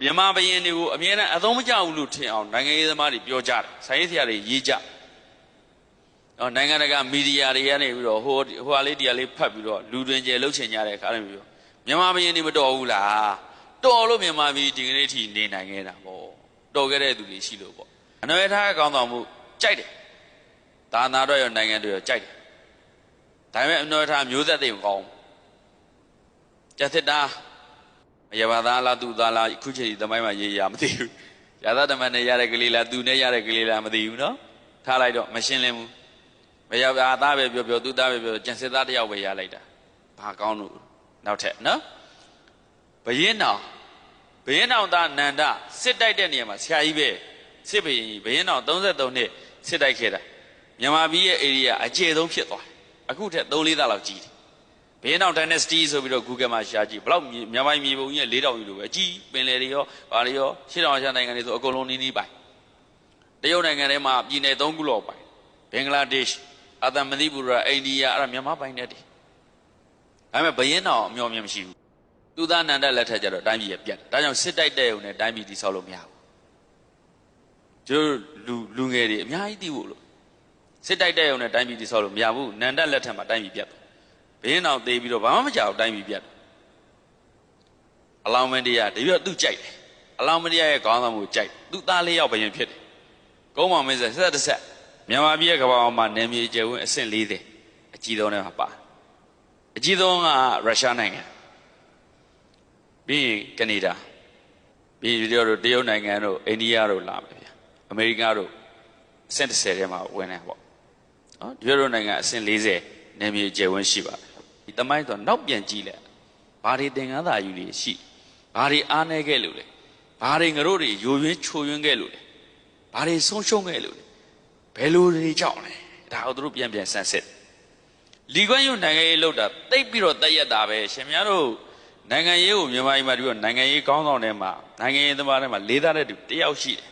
မြန်မာဘယင်းတွေကိုအမြဲတမ်းအသုံးမကျဘူးလို့ထင်အောင်နိုင်ငံရေးသမားတွေပြောကြတယ်ဆိုင်ရေးဆရာတွေရေးကြနိုင်ငံတကာမီဒီယာတွေကနေပြီးတော့ဟိုဟာလေးတရားလေးဖတ်ပြီးတော့လူတွင်ကျယ်လှုပ်ချင်ကြတဲ့အခါလည်းပြောမြန်မာဘယင်းတွေမတော်ဘူးလားတော်လို့မြန်မာပြည်ဒီကနေ့ထိနေနိုင်ခဲ့တာပေါ့တော်ခဲ့တဲ့သူတွေရှိလို့ပေါ့အနွယ်ထားကောင်းဆောင်မှုကြိုက်တယ်ဒါနာတော့ရနိုင်ငံတွေကြိုက်တယ်ဒါပေမဲ့အနွယ်ထားမျိုးဆက်တွေမကောင်းကျက်သစ်တာရပါသားလားသူသားလားခုချိန်ဒီသမိုင်းမှာရေးရမသိဘူးရသတမန်နဲ့ရတဲ့ကလေးလားသူနဲ့ရတဲ့ကလေးလားမသိဘူးနော်ထားလိုက်တော့မရှင်းလင်းဘူးမရပါသားပဲပြောသူသားပဲပြောကျန်စစ်သားတယောက်ပဲရလိုက်တာဘာကောင်းလို့နောက်ထပ်နော်ဘယင်းတော်သားနန္ဒစစ်တိုက်တဲ့နေရာမှာဆရာကြီးပဲစစ်ဘယင်းတော်33နှစ်စစ်တိုက်ခဲ့တာမြန်မာပြည်ရဲ့ area အကျယ်ဆုံးဖြစ်သွားအခုထက်3-4သားလောက်ကြီးတယ်ဘယင်းတော် dynasty ဆိုပြီးတော့ Google မှာရှာကြည့်ဘလောက်မြန်မာပြည်မြေပုံကြီး4000ယူလို့ပဲအကြီးပင်လယ်တွေရောဗာတွေရောရှစ်တောင်အာရှနိုင်ငံတွေဆိုအကုန်လုံးနီးပိုင်တရုတ်နိုင်ငံထဲမှာပြည်နယ်3ခုလောက်ပိုင်ဘင်္ဂလားဒေ့ရှ်အာသံမဏိပူရအိန္ဒိယအဲ့ဒါမြန်မာပိုင်တဲ့တည်းဒါပေမဲ့ဘယင်းတော်အမျှော်မြင်မရှိဘူးသူသားနန္ဒလက်ထက်ကျတော့တိုင်းပြည်ရပြတ်ဒါကြောင့်စစ်တိုက်တဲ့ုံနဲ့တိုင်းပြည်တည်ဆောက်လို့မရဘူးကျိုးလူငယ်တွေအများကြီးသိဖို့လို့စစ်တိုက်တဲ့ုံနဲ့တိုင်းပြည်တည်ဆောက်လို့မရဘူးနန္ဒလက်ထက်မှာတိုင်းပြည်ပြတ်ဘယင်းတော်သေးပြီးတော့ဘာမှမကြောက်တိုင်းပြည်ပြတ်အလောင်းမင်းတရားတပြည့်သူ့ကြိုက်တယ်အလောင်းမင်းတရားရဲ့ခေါင်းဆောင်မှုကြိုက်သူ့သားလေးယောက်ဘယင်းဖြစ်တယ်ကုန်းမောင်မင်းဆက်ဆက်မြန်မာပြည်ရဲ့ကမ္ဘာပေါ်မှာနယ်မြေကျယ်ဝန်းအဆင့်40အကြီးဆုံးနဲ့ပါအကြီးဆုံးကရုရှားနိုင်ငံပြီးရင်ကနေဒါပြီးတော့တရုတ်နိုင်ငံတို့အိန္ဒိယတို့လာမယ်ဗျာအမေရိကတို့အဆင့်30ထဲမှာဝင်နေပေါ့နော်ဒီလိုနိုင်ငံအဆင့်40နယ်မြေကျယ်ဝန်းရှိပါတယ်ဒီတမိုင်းဆိုနောက်ပြန်ကြည့်လိုက်ဘာတွေသင်္ကန်းသာယူတွေရှိဘာတွေအားနည်းခဲ့လို့လဲဘာတွေငါတို့တွေယိုယွင်းချိုယွင်းခဲ့လို့လဲဘာတွေဆုံးရှုံးခဲ့လို့လဲဘယ်လိုတွေကြောင့်လဲဒါအောင်တို့ပြန်ဆန်းစစ်လီကွမ်းယုံနိုင်ငံရေးလောက်တာတိတ်ပြီးတော့တည့်ရက်တာပဲရှင်များတို့နိုင်ငံရေးကိုမြန်မာပြည်မှာဒီတော့နိုင်ငံရေးကောင်းဆောင်ထဲမှာနိုင်ငံရေးသမားထဲမှာလေးသားတဲ့သူတယောက်ရှိတယ်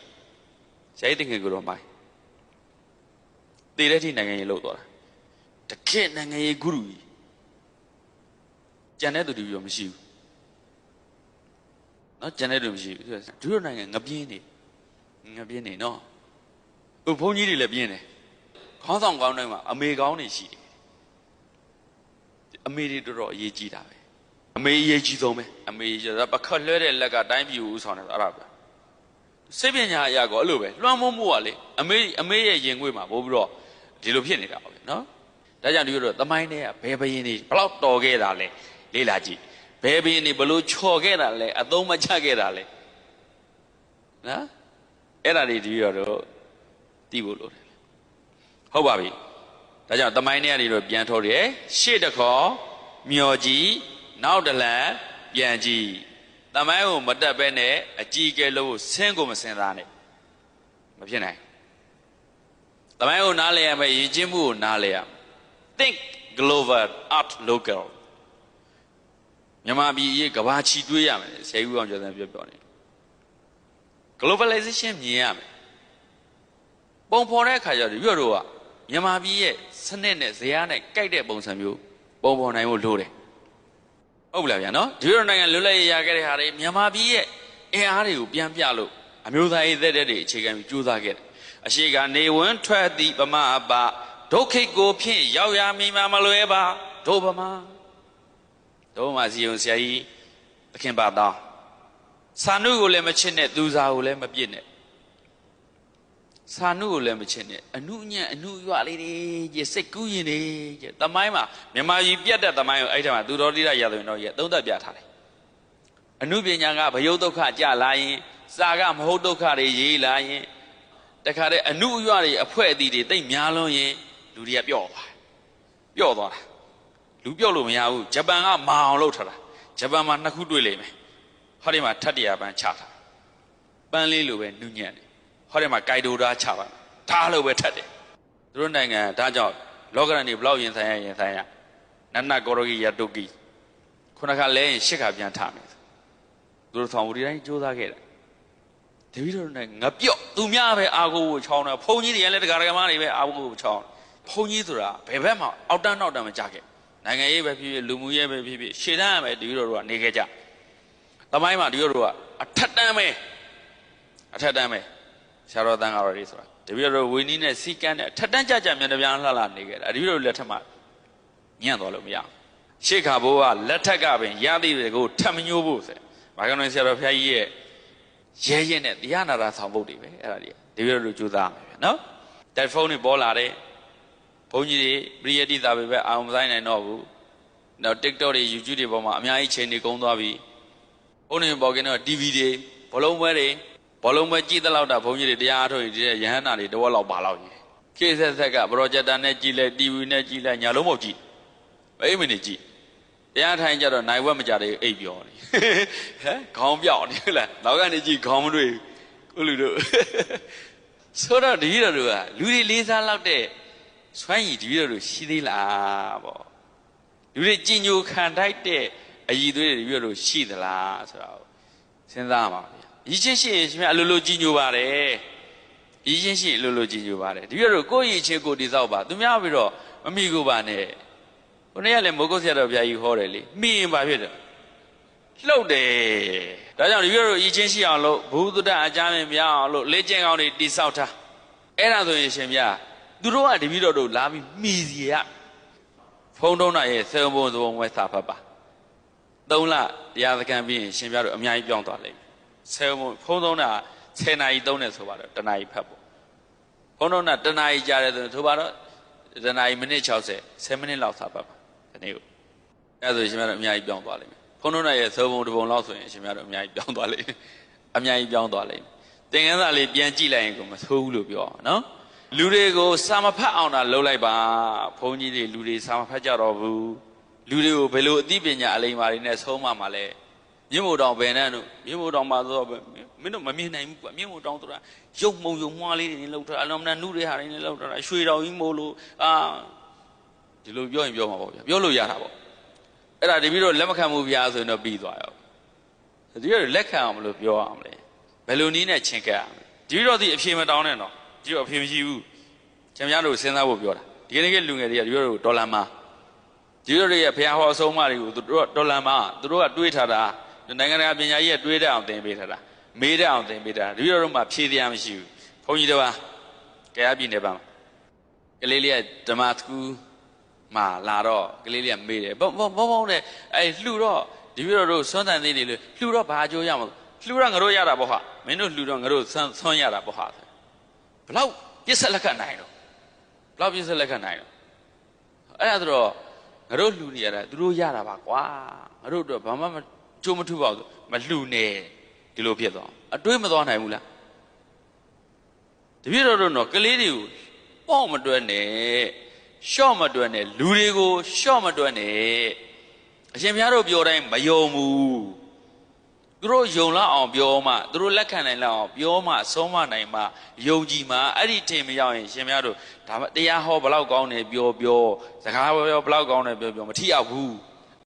ဆရာကြီးတခင်ကတော့မိုင်းတည်တဲ့ထိနိုင်ငံရေးလောက်သွားတာတကယ့်နိုင်ငံရေးဂုရုကြီးကျန်တဲ့သူတွေရောမရှိဘူးနော်ကျန်တဲ့သူမရှိဘူးသူတို့နိုင်ငံငပြင်းနေနော်ဘုန်းကြီးတွေလည်းပြင်းတယ်ခေါင်းဆောင်ကောင်းတိုင်းမှာအမေကောင်းတွေရှိတယ်အမေတွေတော်တော်အရေးကြီးတာပဲအမေအရေးကြီးဆုံးပဲအမေပခတ်လွှဲတဲ့လက်ကတိုင်းပြည်ကိုဥဆောင်တယ်အဲ့ဒါပဲစိတ်ပညာအရာကောအဲ့လိုပဲလွှမ်းမိုးမှုကလေအမေရဲ့ရင်ခွေးမှာပို့ပြီးတော့ဒီလိုဖြစ်နေတာပါပဲနော်ဒါကြောင့်ဒီလိုသမိုင်းတွေကဘယ်ဘယင်းတွေဘလောက်တော်ခဲ့တာလဲလေ့လာကြည့်ဘယ်ဘယင်းတွေဘလို့ချော်ခဲ့တာလဲအသုံးမချခဲ့တာလဲနော်အဲ့ဒါတွေဒီတော့သိဖို့လိုတယ်ဟုတ်ပါပြီဒါကြောင့်သမိုင်းတွေတော့ပြန်ထုတ်တယ်ရှေ့တစ်ခေါ်မျော်ကြည့်နောက်တစ်လန်ပြန်ကြည့်သမိုင်းကိုမတက်ဘဲနဲ့အကြီးအကဲလို့ဆင်းကိုမစင်သားနဲ့မဖြစ်နိုင်သမိုင်းကိုနားလည်ရမယ်ယဉ်ကျေးမှုကိုနားလည်ရ think global art local မြန်မာပြည်ရေးကဘာချီတွေးရမယ်ဆရာကြီးဦးအောင်ကျော်စံပြောနေ globalization မြင်ရမယ်ပုံဖော်တဲ့အခါကျတော့ရွတ်တော့ကမြန်မာပြည်ရဲ့စနစ်နဲ့ဇယားနဲ့ကြိုက်တဲ့ပုံစံမျိုးပုံဖော်နိုင်ဖို့လိုတယ်ဟုတ်ပြီလားဗျာနော်ဒီလိုနိုင်ငံလွတ်လပ်ရေးရခဲ့တဲ့ဟာတွေမြန်မာပြည်ရဲ့အင်အားတွေကိုပြန်ပြလို့အမျိုးသားရေးသက်တဲ့တွေအခြေခံပြီးကြိုးစားခဲ့တယ်အရှိကနေဝန်းထွက်သည့်ပမအပဒုက္ခိကိုဖြင့်ရောက်ရမိမှာမလွယ်ပါဒုဗမာစီယုံဆရာကြီးသခင်ပါတော်စာနုကိုလည်းမချစ်နဲ့သူစာကိုလည်းမပြစ်နဲ့စာနုကိုလည်းမချစ်နဲ့အနုညံ့အနုရွလေးတွေကြီးစိတ်ကူးရင်တွေကြီးသမိုင်းမှာမြန်မာပြည်ပြတ်တဲ့သမိုင်းကိုအဲ့ထက်မှာသူတော်တိရရဆိုရင်တော့ကြီးသုံးသက်ပြထားတယ်အနုပညာကဘယုတ်ဒုက္ခကြလာရင်စာကမဟုတ်ဒုက္ခတွေရေးလာရင်တခါတည်းအနုရွတွေအဖွဲအသီးတွေတိတ်များလွန်းရင်လူတွေကပျော့သွားတာလူပျော့လို့မရဘူးဂျပန်ကမာအောင်လုပ်ထားတာဂျပန်မှာ2ခုတွေ့လိမ့်မယ်ဟောဒီမှာထပ်တရာပန်းချထားပန်းလေးလိုပဲနုညံ့တယ်ဟောဒီမှာဂိုက်ဒိုဒါချပါဒါလိုပဲထပ်တယ်သူတို့နိုင်ငံဒါကြောင့်လောကရန်တွေဘလောက်ရင်ဆိုင်ရနန္နကောရဂီယတုကီခုနကလဲရင်8ခါပြန်ထမယ်သူတို့ဆောင်ဝတီတိုင်းစူးစမ်းခဲ့တယ်တပည့်တော်နဲ့ငပြော့သူများပဲအာကိုကိုချောင်းတယ်ဘုံကြီးတွေလည်းတရားဓမ္မတွေပဲအာကိုကိုချောင်းဘုံကြီးဆိုတာဘယ်ဘက်မှအောက်တန်းနောက်တန်းမကြခဲ့နိုင်ငံရေးပဲဖြစ်ဖြစ်လူမှုရေးပဲဖြစ်ဖြစ်ရှေ့တန်းရမယ်တပည့်တော်တို့ကနေခဲ့ကြသမိုင်းမှာတပည့်တော်တို့က အထက်တန်းပဲဆရာတော်တန်ဃာတော်တွေဆိုတာတပည့်တော်ဝိနည်းနဲ့စီကန်းနဲ့အထက်တန်းကြကြမြန်ပြန်လှလှနေခဲ့တာတပည့်တော်လက်ထက်မှာညံ့သွားလို့မရရှေ့ခါဘိုးကလက်ထက်ကပင်ရသည်တွေကိုထပ်မညိုးဖို့ဆိုဘာကြောင့်လဲဆရာတော်ဘုရားကြီးရဲ့ရဲရဲနဲ့တရားနာတာဆောင်ဖို့တွေပဲအဲ့ဒါတွေတပည့်တော်တို့ကြိုးစားမယ်ဗျနော်တယ်ဖုန်းတွေပေါ်လာတယ်ဘုန်းကြီးတွေပရိယတိသာပဲအာရုံမဆိုင်နိုင်တော့ဘူးနောက် TikTok တွေ YouTube တွေပေါ်မှာအများကြီးချိန်နေကုန်သွားပြီဘုန်းကြီးပေါ်ကင်းတော့ TV တွေဘောလုံးပွဲကြည့်တဲ့လောက်တာဘုန်းကြီးတွေတရားအားထုတ်ရတဲ့ယဟန္တာတွေတဝက်လောက်ပါလောက်ကြီးခေတ်ဆက်ဆက်ကပရိုဂျက်တာနဲ့ကြည့်လိုက် TV နဲ့ကြည့်လိုက်ညာလုံးမဟုတ်ကြည့်အိမ်မနေကြည့်တရားထိုင်ကြတော့နိုင်ဝက်မကြတဲ့အိပ်ပြောနေဟမ်ခေါင်းပြောက်နေလားနောက်ကနေကြည့်ခေါင်းမတွေ့ကိုလူတို့ဆိုတော့ဒီလိုတို့ကလူတွေလေးစားလောက်တဲ့စွမ်းရည်ဒီလိုတို့ရှိသေးလားပေါ့လူတွေကြည်ညိုခံထိုက်တဲ့အည်သွေးတွေဒီလိုတို့ရှိသလားဆိုတော့စဉ်းစားပါဗျာရည်ချင်းရှိရင်ရှင်အလိုလိုကြည်ညိုပါတယ်ရည်ချင်းရှိအလိုလိုကြည်ညိုပါတယ်ဒီလိုတို့ကိုယ့်ရည်ချင်းကိုတည်ဆောက်ပါသူများပြီးတော့မမိကိုပါနဲ့ခုနေ့ကလည်းမိုးကုတ်ဆရာတော်ဘုရားကြီးဟောတယ်လေမိရင်ပါဖြစ်တယ်လှုပ်တယ်ဒါကြောင့်ဒီလိုတို့ရည်ချင်းရှိအောင်လို့ဘုသူတ္တအကြမ်းမြင်အောင်လို့လေ့ကျင့်ကောင်းတွေတည်ဆောက်ထားအဲ့ဒါဆိုရင်ရှင်ဗျာသူတို့ကတပည့်တော်တို့လာပြီးမိစီရဖုံးထုံးတာရဲ့စေဘုံသဘုံဝဲစာဖတ်ပါ3 လတရားစခန်းပြီးရင်ရှင်ပြတို့အများကြီးပြောင်းသွားလိမ့်မယ်စေဘုံဖုံးထုံးတာ10 နာရီ3နဲ့ဆိုပါတော့1 နာရီဖတ်ဖို့ဖုံးထုံးတာ1 နာရီကြာတယ်ဆိုပါတော့1 နာရီမိနစ်60 10 မိနစ်လောက်စာဖတ်ပါဒီနေ့ကိုအဲ့ဒါဆိုရှင်ပြတို့အများကြီးပြောင်းသွားလိမ့်မယ်ဖုံးထုံးတာရဲ့စေဘုံတဘုံလောက်ဆိုရင်ရှင်ပြတို့အများကြီးပြောင်းသွားလိမ့်မယ်အများကြီးပြောင်းသွားလိမ့်မယ်သင်္ကန်းစာလေးပြန်ကြည့်လိုက်ရင်ကိုမဆိုးဘူးလို့ပြောအောင်နော်လူတွေကိုစာမဖတ်အောင်တာလုပ်လိုက်ပါဘုန်းကြီးတွေလူတွေစာမဖတ်ကြတော့ဘူးလူတွေကိုဘယ်လိုအသိပညာအလိမ္မာတွေနဲ့ဆုံးမမှာလဲမြင့်မို့တောင်ဘယ်နဲ့တို့မြင့်မို့တောင်မှာဆိုတော့မင်းတို့မမြင်နိုင်ဘူးကွာမြင့်မို့တောင်ဆိုတာရုပ်မုံမွှားလေးတွေနဲ့လှုပ်ထားအလုံးမနနုတွေဟာတွေနဲ့လှုပ်ထားရွှေတောင်ကြီးမို့လို့ဒီလိုပြောရင်ပြောမှာပေါ့ဗျာပြောလို့ရတာပေါ့အဲ့ဒါတပည့်တော်လက်မခံဘူးဗျာဆိုရင်တော့ပြီးသွားရောဒီလိုလက်ခံအောင်မလို့ပြောအောင်လေဘယ်လိုနည်းနဲ့ချင်ကပ်အောင်ဒီတော့ဒီအဖြေမတောင်းနဲ့တော့ဒီတော့အဖြေမရှိဘူးကျွန်များတို့စဉ်းစားဖို့ပြောတာဒီကနေ့ကလူငယ်တွေကဒီလိုဒေါ်လာမှာဒီလိုတွေရဲ့ဘုရားဟောအဆုံးအမတွေကိုသူတို့ဒေါ်လာမှာသူတို့ကတွေးထားတာနိုင်ငံတကာပညာကြီးကတွေးတတ်အောင်သင်ပေးထားတာမေးတတ်အောင်သင်ပေးထားတာဒီလိုတော့မှဖြေတရားမရှိဘူးဘုန်းကြီးတို့ကကြားပြည်နယ်ပါမှာကလေးလေးကဓမ္မစကူးမှာလာတော့ကလေးလေးကမေးတယ်ဘုံနဲ့အဲလှူတော့ဒီလိုတို့စွန့်တန်သေးတယ်လို့လှူတော့ဘာအကျိုးရမလဲလှူတော့ငါတို့ရတာပေါ့ဟာမင်းတို့လှူတော့ငါတို့ဆွန့်ရတာပေါ့ဟာဘလောက်ပြစ်ဆက်လက်ခံနိုင်တော့ဘလောက်ပြစ်ဆက်လက်ခံနိုင်တော့အဲ့ဒါဆိုတော့ငါတို့လှူနေရတာသူတို့ရတာပါကွာငါတို့တော့ဘာမှမကြိုးမထုပါဘူးမလှူနဲ့ဒီလိုဖြစ်သွားအတွေးမသွားနိုင်ဘူးလားတပည့်တော်တို့တော့ကလေးတွေကိုပေါ့မတွဲနဲ့ရှော့မတွဲနဲ့လူတွေကိုရှော့မတွဲနဲ့အရှင်ဘုရားတို့ပြောတိုင်းမယုံဘူးသူတို့ယုံလောက်အောင်ပြောမှသူတို့လက်ခံနိုင်လောက်အောင်ပြောမှဆုံးမနိုင်မှယုံကြည်မှအဲ့ဒီထင်မရောက်ရင်ရှင်များတို့ဒါတရားဟောဘလောက်ကောင်းတယ်ပြောစကားပြောဘလောက်ကောင်းတယ်ပြောမထီအောင်ဘူး